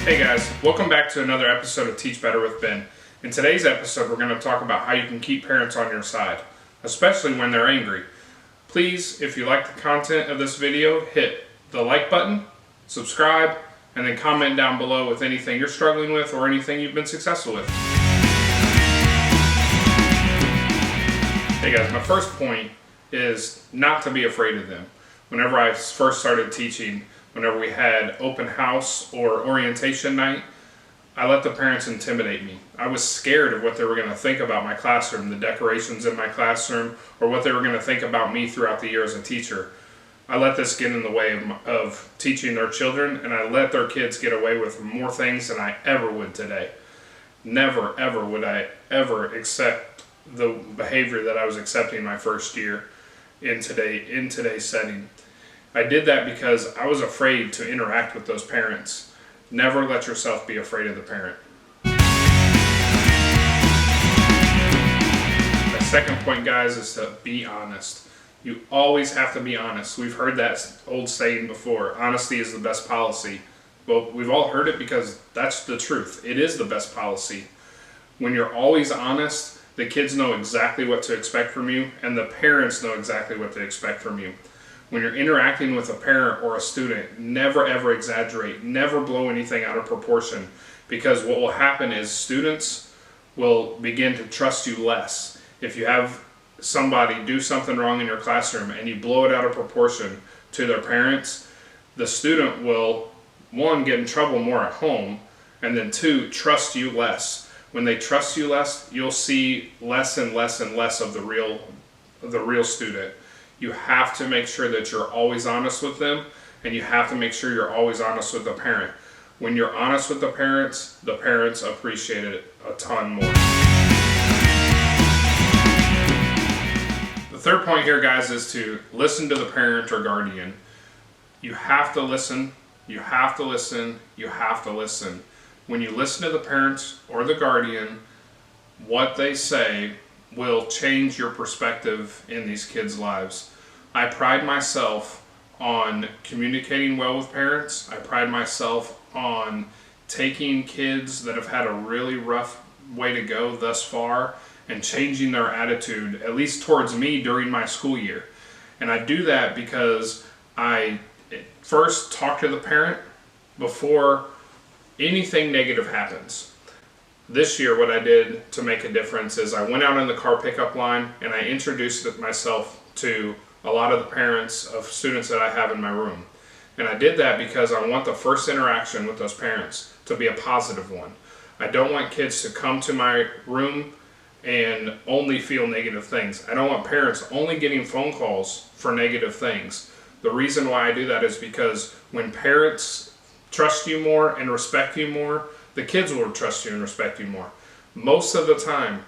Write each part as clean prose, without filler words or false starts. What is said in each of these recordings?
Hey guys, welcome back to another episode of Teach Better with Ben. In today's episode, we're going to talk about how you can keep parents on your side, especially when they're angry. Please, if you like the content of this video, hit the like button, subscribe, and then comment down below with anything you're struggling with or anything you've been successful with. Hey guys, my first point is not to be afraid of them. Whenever I first started teaching, whenever we had open house or orientation night, I let the parents intimidate me. I was scared of what they were going to think about my classroom, the decorations in my classroom, or what they were going to think about me throughout the year as a teacher. I let this get in the way of teaching their children, and I let their kids get away with more things than I ever would today. Never, ever would I ever accept the behavior that I was accepting my first year in today's setting. I did that because I was afraid to interact with those parents. Never let yourself be afraid of the parent. The second point, guys, is to be honest. You always have to be honest. We've heard that old saying before, honesty is the best policy. Well, we've all heard it because that's the truth. It is the best policy. When you're always honest, the kids know exactly what to expect from you, and the parents know exactly what to expect from you. When you're interacting with a parent or a student, never ever exaggerate, never blow anything out of proportion, because what will happen is students will begin to trust you less. If you have somebody do something wrong in your classroom and you blow it out of proportion to their parents, the student will, one, get in trouble more at home, and then two, trust you less. When they trust you less, you'll see less and less and less of the real student. You have to make sure that you're always honest with them, and you have to make sure you're always honest with the parent. When you're honest with the parents appreciate it a ton more. The third point here, guys, is to listen to the parent or guardian. You have to listen, you have to listen, you have to listen. When you listen to the parents or the guardian, what they say will change your perspective in these kids' lives. I pride myself on communicating well with parents. I pride myself on taking kids that have had a really rough way to go thus far and changing their attitude, at least towards me, during my school year. And I do that because I first talk to the parent before anything negative happens. This year, what I did to make a difference is I went out in the car pickup line and I introduced myself to a lot of the parents of students that I have in my room. And I did that because I want the first interaction with those parents to be a positive one. I don't want kids to come to my room and only feel negative things. I don't want parents only getting phone calls for negative things. The reason why I do that is because when parents trust you more and respect you more, the kids will trust you and respect you more. Most of the time,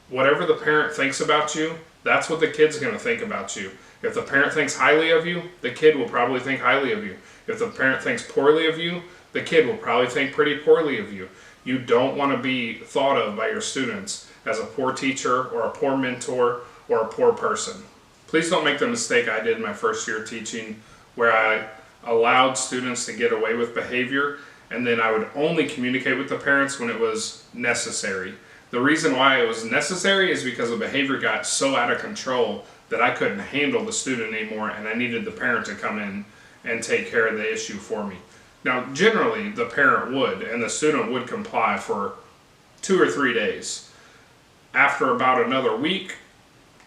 whatever the parent thinks about you, that's what the kid's going to think about you. If the parent thinks highly of you, the kid will probably think highly of you. If the parent thinks poorly of you, the kid will probably think pretty poorly of you. You don't want to be thought of by your students as a poor teacher or a poor mentor or a poor person. Please don't make the mistake I did my first year teaching, where I allowed students to get away with behavior, and then I would only communicate with the parents when it was necessary. The reason why it was necessary is because the behavior got so out of control that I couldn't handle the student anymore, and I needed the parent to come in and take care of the issue for me. Now, generally, the parent would, and the student would comply for 2 or 3 days. After about another week,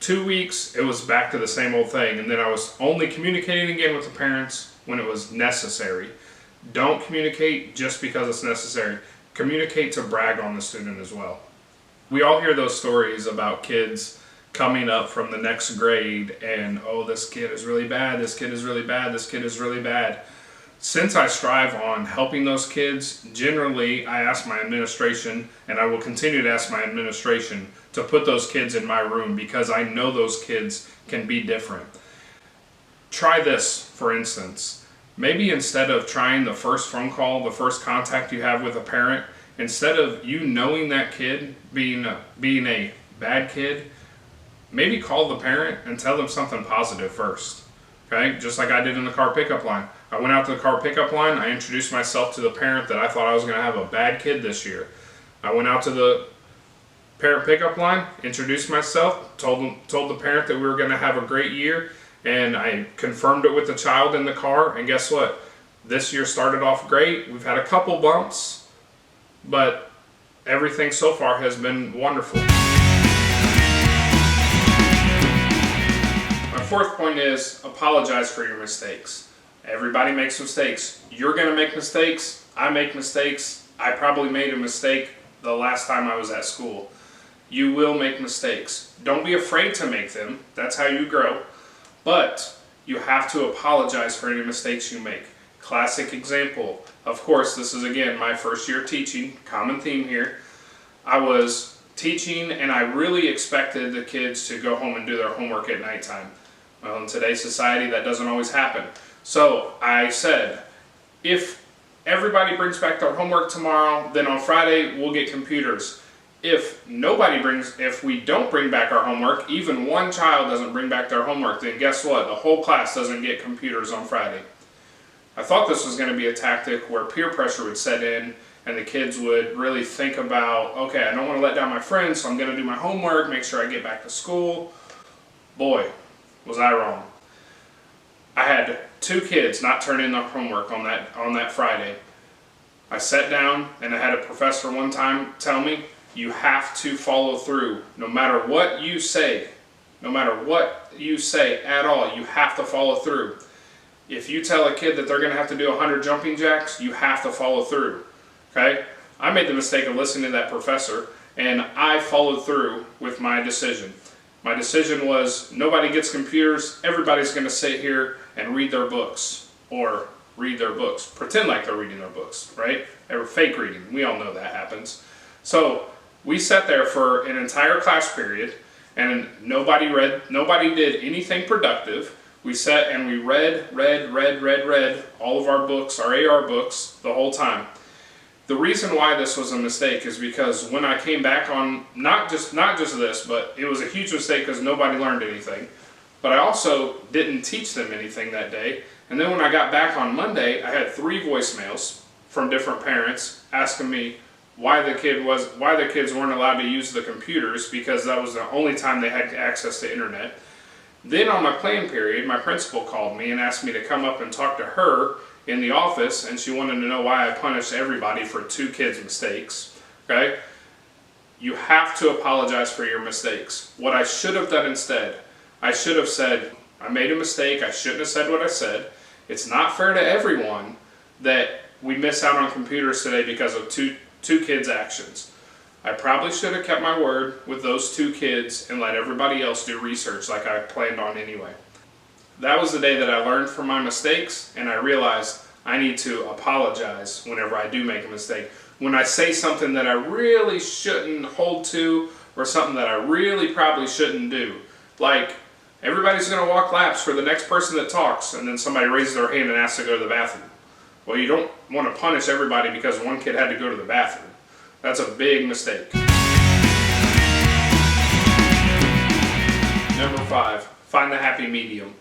2 weeks, it was back to the same old thing, and then I was only communicating again with the parents when it was necessary. Don't communicate just because it's necessary. Communicate to brag on the student as well. We all hear those stories about kids coming up from the next grade and, oh, this kid is really bad, this kid is really bad, this kid is really bad. Since I strive on helping those kids, generally I ask my administration, and I will continue to ask my administration, to put those kids in my room because I know those kids can be different. Try this, for instance. Maybe instead of trying the first phone call, the first contact you have with a parent, instead of you knowing that kid being a bad kid, maybe call the parent and tell them something positive first. Okay, just like I did in the car pickup line. I went out to the car pickup line, I introduced myself to the parent that I thought I was going to have a bad kid this year. I went out to the parent pickup line, introduced myself, told the parent that we were going to have a great year, and I confirmed it with the child in the car, and guess what? This year started off great. We've had a couple bumps, but everything so far has been wonderful. My fourth point is apologize for your mistakes. Everybody makes mistakes. You're going to make mistakes. I make mistakes. I probably made a mistake the last time I was at school. You will make mistakes. Don't be afraid to make them. That's how you grow. But you have to apologize for any mistakes you make. Classic example. Of course, this is again my first year teaching. Common theme here. I was teaching and I really expected the kids to go home and do their homework at nighttime. Well, in today's society, that doesn't always happen. So I said, if everybody brings back their homework tomorrow, then on Friday we'll get computers. If we don't bring back our homework, even one child doesn't bring back their homework, then guess what? The whole class doesn't get computers on Friday. I thought this was going to be a tactic where peer pressure would set in and the kids would really think about, okay, I don't want to let down my friends, so I'm going to do my homework, make sure I get back to school. Boy, was I wrong. I had 2 kids not turn in their homework on that Friday. I sat down and I had a professor one time tell me, you have to follow through. No matter what you say, at all, you have to follow through. If you tell a kid that they're going to have to do 100 jumping jacks, you have to follow through. Okay? I made the mistake of listening to that professor, and I followed through with my decision. My decision was, nobody gets computers, everybody's going to sit here and read their books, or read their books, pretend like they're reading their books, right? They were fake reading, we all know that happens. So we sat there for an entire class period, and nobody did anything productive. We sat and we read all of our books, our AR books, the whole time. The reason why this was a mistake is because when I came back on, not just this, but it was a huge mistake because nobody learned anything. But I also didn't teach them anything that day. And then when I got back on Monday, I had 3 voicemails from different parents asking me why the kids weren't allowed to use the computers, because that was the only time they had access to internet. Then on my plan period, my principal called me and asked me to come up and talk to her in the office, and she wanted to know why I punished everybody for 2 kids' mistakes. Okay? You have to apologize for your mistakes. What I should have done instead, I should have said, I made a mistake, I shouldn't have said what I said. It's not fair to everyone that we miss out on computers today because of two kids' actions. I probably should have kept my word with those 2 kids and let everybody else do research like I planned on anyway. That was the day that I learned from my mistakes, and I realized I need to apologize whenever I do make a mistake. When I say something that I really shouldn't hold to, or something that I really probably shouldn't do. Like, everybody's going to walk laps for the next person that talks, and then somebody raises their hand and asks to go to the bathroom. Well, you don't want to punish everybody because one kid had to go to the bathroom. That's a big mistake. Number 5, find the happy medium.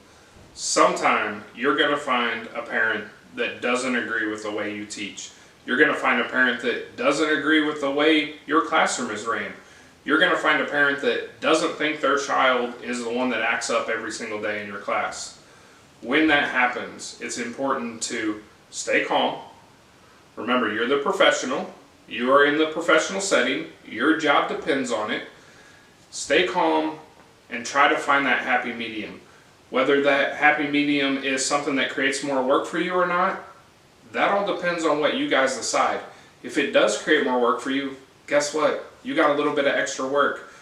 Sometime you're going to find a parent that doesn't agree with the way you teach. You're going to find a parent that doesn't agree with the way your classroom is ran. You're going to find a parent that doesn't think their child is the one that acts up every single day in your class. When that happens, it's important to stay calm. Remember, you're the professional. You are in the professional setting. Your job depends on it. Stay calm and try to find that happy medium. Whether that happy medium is something that creates more work for you or not, that all depends on what you guys decide. If it does create more work for you, guess what? You got a little bit of extra work.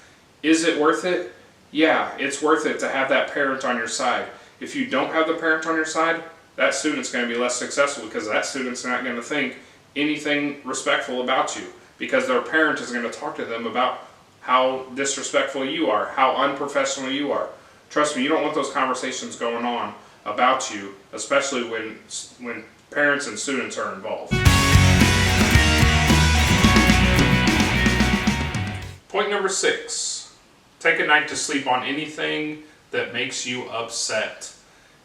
Is it worth it? Yeah, it's worth it to have that parent on your side. If you don't have the parent on your side, that student's going to be less successful because that student's not going to think anything respectful about you, because their parent is going to talk to them about how disrespectful you are, how unprofessional you are. Trust me, you don't want those conversations going on about you, especially when parents and students are involved. Point number 6, take a night to sleep on anything that makes you upset.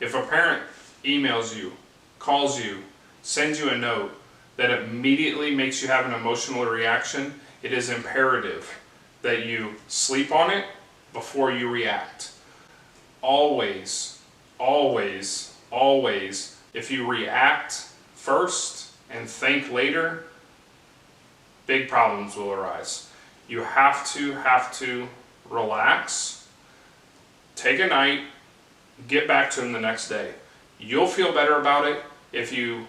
If a parent emails you, calls you, sends you a note that immediately makes you have an emotional reaction, it is imperative that you sleep on it before you react. Always, always, always, if you react first and think later, big problems will arise. You have to relax, take a night, get back to them the next day. You'll feel better about it if you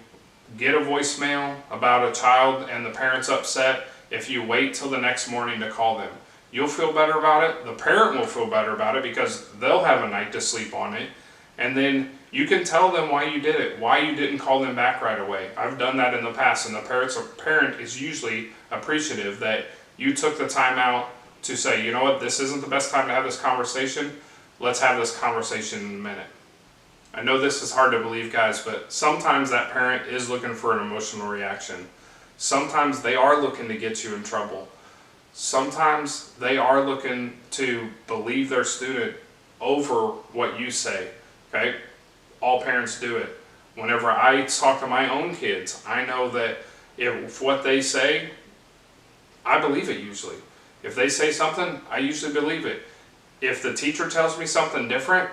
get a voicemail about a child and the parent's upset, if you wait till the next morning to call them. You'll feel better about it. The parent will feel better about it because they'll have a night to sleep on it. And then you can tell them why you did it, why you didn't call them back right away. I've done that in the past, and the parent is usually appreciative that you took the time out to say, you know what, this isn't the best time to have this conversation. Let's have this conversation in a minute. I know this is hard to believe, guys, but sometimes that parent is looking for an emotional reaction. Sometimes they are looking to get you in trouble. Sometimes they are looking to believe their student over what you say, okay? All parents do it. Whenever I talk to my own kids, I know that if what they say, I believe it usually. If they say something, I usually believe it. If the teacher tells me something different,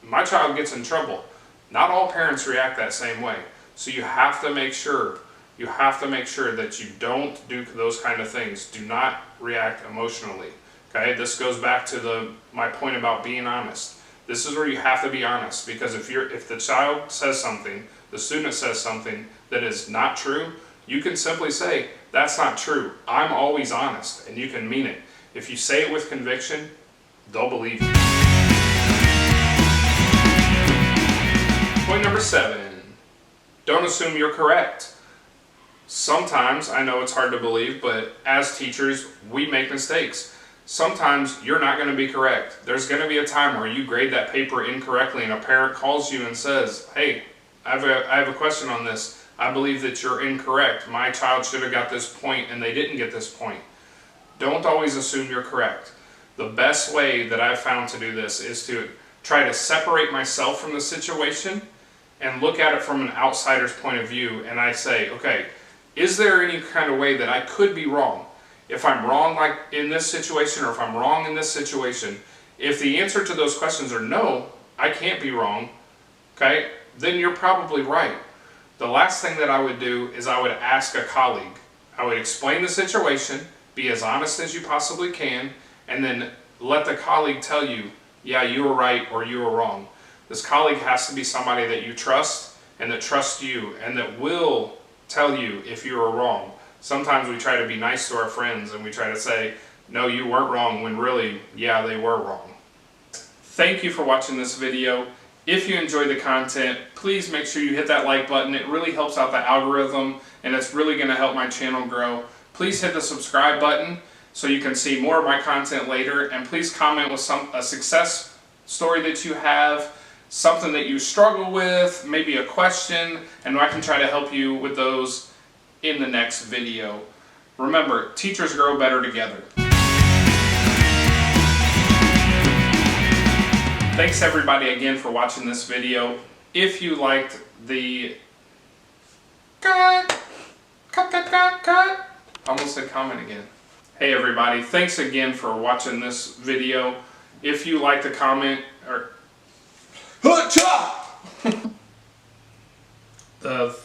my child gets in trouble. Not all parents react that same way. So you have to make sure that you don't do those kind of things. Do not react emotionally. Okay? This goes back to my point about being honest. This is where you have to be honest, because if the child says something, the student says something that is not true, you can simply say, that's not true. I'm always honest, and you can mean it. If you say it with conviction, they'll believe you. Point number 7, don't assume you're correct. Sometimes, I know it's hard to believe, but as teachers, we make mistakes. Sometimes you're not going to be correct. There's going to be a time where you grade that paper incorrectly and a parent calls you and says, hey, I have a question on this. I believe that you're incorrect. My child should have got this point and they didn't get this point. Don't always assume you're correct. The best way that I've found to do this is to try to separate myself from the situation and look at it from an outsider's point of view, and I say, okay, is there any kind of way that I could be wrong? If I'm wrong like in this situation, or if I'm wrong in this situation, if the answer to those questions are no, I can't be wrong, okay, then you're probably right. The last thing that I would do is I would ask a colleague. I would explain the situation, be as honest as you possibly can, and then let the colleague tell you, yeah, you were right or you were wrong. This colleague has to be somebody that you trust and that trusts you and that will tell you if you are wrong. Sometimes we try to be nice to our friends and we try to say, no, you weren't wrong, when really, yeah, they were wrong. Thank you for watching this video. If you enjoyed the content, please make sure you hit that like button. It really helps out the algorithm and it's really going to help my channel grow. Please hit the subscribe button so you can see more of my content later, and please comment with a success story that you have, something that you struggle with, maybe a question, and I can try to help you with those in the next video. Remember, teachers grow better together. Thanks everybody again for watching this video. If you liked the cut, almost said comment again. Hey everybody, thanks again for watching this video. If you like the comment or the